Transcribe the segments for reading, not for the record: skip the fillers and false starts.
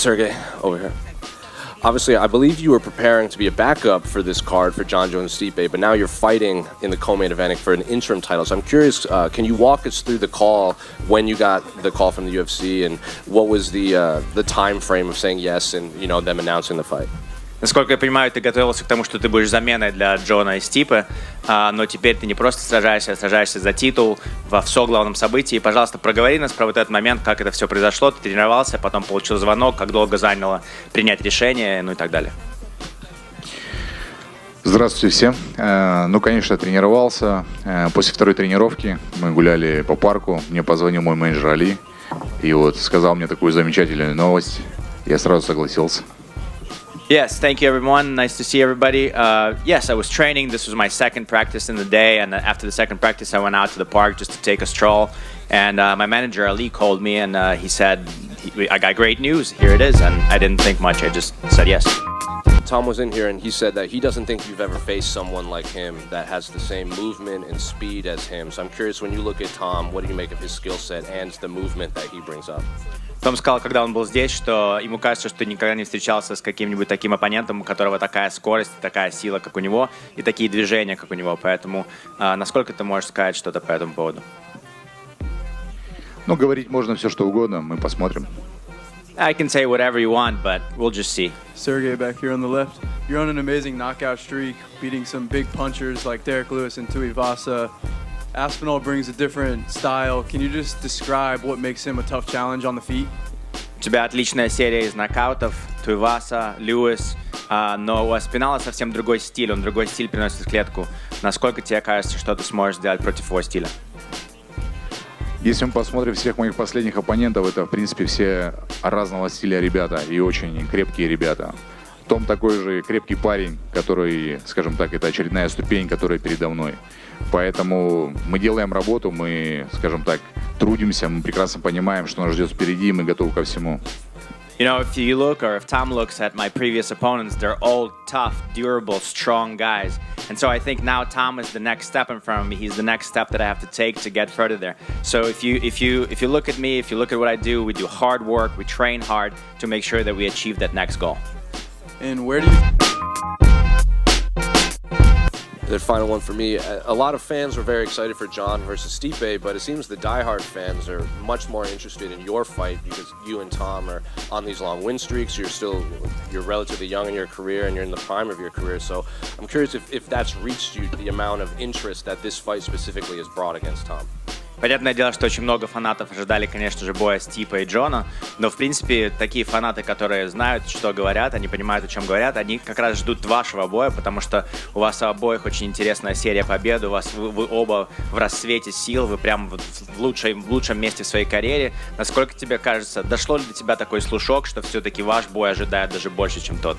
Sergey, over here. Obviously, I believe you were preparing to be a backup for this card for Jon Jones Stipe, but now you're fighting in the co-main event for an interim title. So I'm curious, can you walk us through the call when you got the call from the UFC, and what was the time frame of saying yes and them announcing the fight? Насколько я понимаю, ты готовился к тому, что ты будешь заменой для Джона и Стипа, но теперь ты не просто сражаешься, а сражаешься за титул в главном событии. Пожалуйста, проговори нас про вот этот момент, как это все произошло, ты тренировался, потом получил звонок, как долго заняло принять решение, ну и так далее. Здравствуйте всем. Ну, конечно, тренировался. После второй тренировки мы гуляли по парку. Мне позвонил мой менеджер Али и вот сказал мне такую замечательную новость. Я сразу согласился. Yes, thank you everyone. Nice to see everybody. Yes, I was training. This was my second practice in the day, and after the second practice, I went out to the park just to take a stroll. And my manager Ali called me, and he said, "I got great news. Here it is." And I didn't think much. I just said yes. Tom was in here and he said that he doesn't think you've ever faced someone like him that has the same movement and speed as him. So I'm curious, when you look at Tom, what do you make of his skill set and the movement that he brings up? Том сказал, когда он был здесь, что ему кажется, что никогда не встречался с каким-нибудь таким оппонентом, у которого такая скорость, такая сила, как у него, и такие движения, как у него. Поэтому насколько ты можешь сказать что-то по этому поводу? Ну, говорить можно все, что угодно, мы посмотрим. I can say whatever you want, but we'll just see. Sergey back here on the left. You're on an amazing knockout streak, beating some big punchers like Derek Lewis and Tuivasa. Aspinall brings a different style. Can you just describe what makes him a tough challenge on the feet? У тебя отличная серия из нокаутов, Туиваса, Льюис, но у Аспинала совсем другой стиль, он другой стиль приносит в клетку. Насколько тебе кажется, что ты сможешь сделать против его стиля? Если мы посмотрим всех моих последних оппонентов, это, в принципе, все разного стиля ребята и очень крепкие ребята. Том такой же крепкий парень, который, скажем так, это очередная ступень, которая передо мной. Поэтому мы делаем работу, мы, скажем так, трудимся, мы прекрасно понимаем, что нас ждет впереди, и мы готовы ко всему. You know, if you look, or if Tom looks at my previous opponents, they're all tough, durable, strong guys. And so I think now Tom is the next step in front of me. He's the next step that I have to take to get further there. So if you look at me, if you look at what I do, we do hard work, we train hard to make sure that we achieve that next goal. And where do you... The final one for me. A lot of fans were very excited for Jon versus Stipe, but it seems the diehard fans are much more interested in your fight because you and Tom are on these long win streaks. You're relatively young in your career and you're in the prime of your career. So I'm curious if that's reached you, the amount of interest that this fight specifically has brought against Tom. Понятное дело, что очень много фанатов ожидали, конечно же, боя Стипа и Джона, но, в принципе, такие фанаты, которые знают, что говорят, они понимают, о чем говорят, они как раз ждут вашего боя, потому что у вас обоих очень интересная серия побед, вы оба в расцвете сил, вы прямо в лучшем месте в своей карьере. Насколько тебе кажется, дошло ли до тебя такой слушок, что все-таки ваш бой ожидает даже больше, чем тот?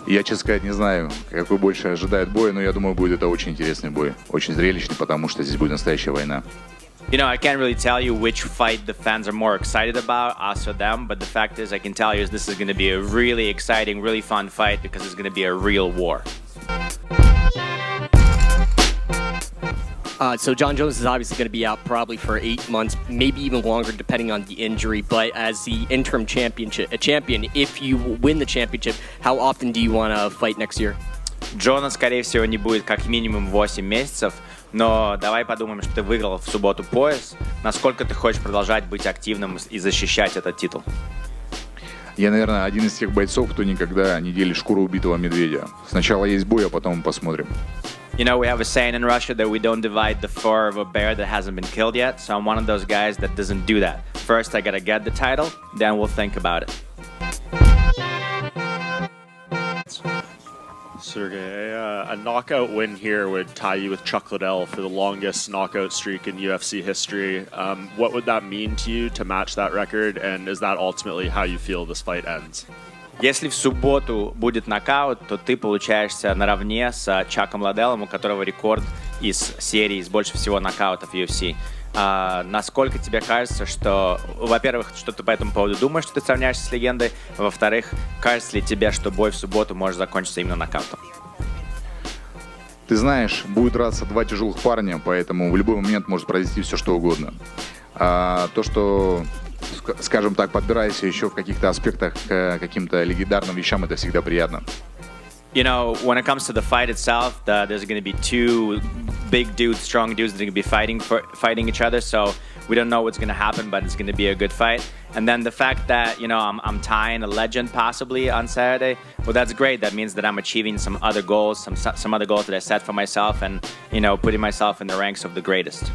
Я, честно сказать, не знаю, какой больше ожидает бой, но я думаю, будет это очень интересный бой, очень зрелищный, потому что здесь будет настоящая война. You know, I can't really tell you which fight the fans are more excited about, us or them, but the fact is, I can tell you this is going to be a really exciting, really fun fight because it's going to be a real war. So Jon Jones is obviously going to be out probably for 8 months, maybe even longer, depending on the injury. But as the interim champion, if you win the championship, how often do you want to fight next year? Джона, скорее всего, не будет как минимум 8 месяцев, но давай подумаем, что ты выиграл в субботу пояс. Насколько ты хочешь продолжать быть активным и защищать этот титул? Я, наверное, один из тех бойцов, кто никогда не делит шкуру убитого медведя. Сначала есть бой, а потом мы посмотрим. You know, we have a saying in Russia that we don't divide the fur of a bear that hasn't been killed yet. So I'm one of those guys that doesn't do that. First, I gotta get the title, then we'll think about it. Sergey, a knockout win here would tie you with Chuck Liddell for the longest knockout streak in UFC history. What would that mean to you to match that record? And is that ultimately how you feel this fight ends? Если в субботу будет нокаут, то ты получаешься наравне с Чаком Ладеллом, у которого рекорд из серии с больше всего нокаутов UFC. Насколько тебе кажется, что, во-первых, что ты по этому поводу думаешь, что ты сравняешься с легендой, во-вторых, кажется ли тебе, что бой в субботу может закончиться именно нокаутом? Ты знаешь, будет драться два тяжелых парня, поэтому в любой момент может произойти все, что угодно. А то, что скажем так, подбираюсь еще в каких-то аспектах к каким-то легендарным вещам, это всегда приятно. You know, when it comes to the fight itself, there's going to be two big dudes, strong dudes that are going to be fighting each other. So we don't know what's going to happen, but it's going to be a good fight. And then the fact that, you know, I'm tying a legend possibly on Saturday, well, that's great. That means that I'm achieving some other goals, some other goals that I set for myself, and, you know, putting myself in the ranks of the greatest.